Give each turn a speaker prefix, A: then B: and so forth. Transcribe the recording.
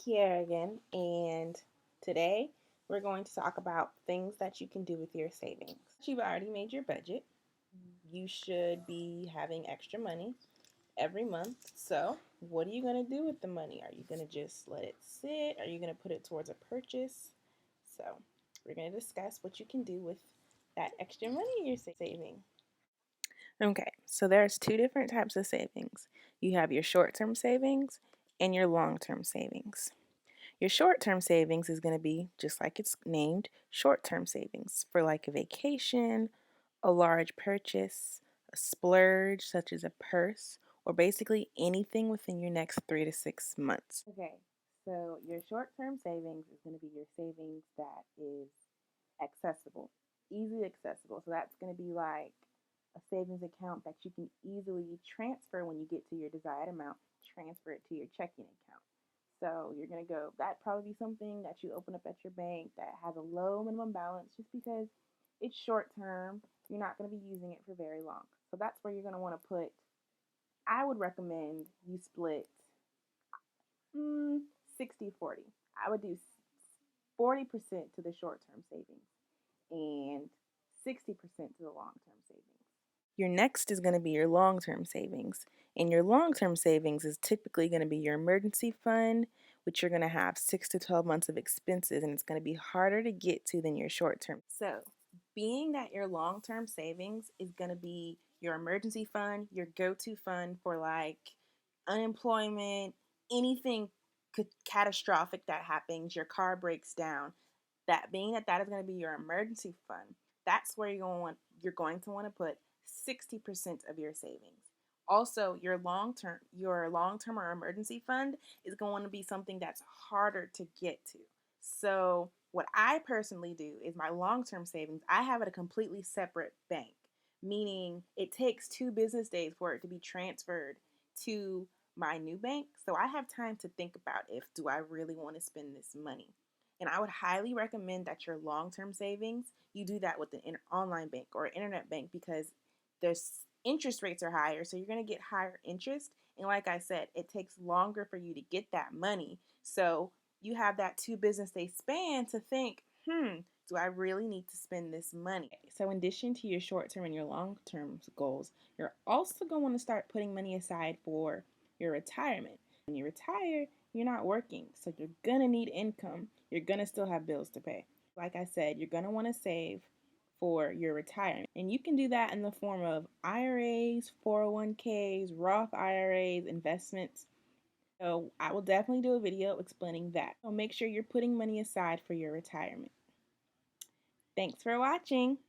A: Kiara again, and today we're going to talk about things that you can do with your savings. You've already made your budget. You should be having extra money every month. So, what are you going to do with the money? Are you going to just let it sit? Are you going to put it towards a purchase? So, we're going to discuss what you can do with that extra money you're saving. Okay, so there's two different types of savings. You have your short-term savings and your long-term savings. Your short-term savings is going to be, just like it's named, short-term savings for like a vacation, a large purchase, a splurge such as a purse, or basically anything within your next 3 to 6 months. Okay, so your short-term savings is going to be your savings that is accessible, easily accessible. So that's going to be like a savings account that you can easily transfer when you get to your desired amount, transfer it to your checking account. So you're going to go, that'd probably be something that you open up at your bank that has a low minimum balance just because it's short term. You're not going to be using it for very long. So that's where you're going to want to put, I would recommend you split 60-40. I would do 40% to the short term savings and 60% to the long term savings. Your next is going to be your long term savings. And your long term savings is typically going to be your emergency fund, which you're going to have 6 to 12 months of expenses, and it's going to be harder to get to than your short term. So, being that your long term savings is going to be your emergency fund, your go to fund for like unemployment, anything catastrophic that happens, your car breaks down, that being that that is going to be your emergency fund, that's where you're going to want to put 60% of your savings. Also, your long-term or emergency fund is going to be something that's harder to get to. So, what I personally do is my long-term savings, I have at a completely separate bank, meaning it takes 2 business days for it to be transferred to my new bank. So, I have time to think about if do I really want to spend this money. And I would highly recommend that your long-term savings, you do that with an online bank or internet bank because there's interest rates are higher, so you're going to get higher interest. And like I said, it takes longer for you to get that money. So you have that 2 business day span to think, do I really need to spend this money? So in addition to your short-term and your long-term goals, you're also going to want to start putting money aside for your retirement. When you retire, you're not working, so you're going to need income. You're going to still have bills to pay. Like I said, you're going to want to save for your retirement. And you can do that in the form of IRAs, 401ks, Roth IRAs, investments. So I will definitely do a video explaining that. So make sure you're putting money aside for your retirement. Thanks for watching.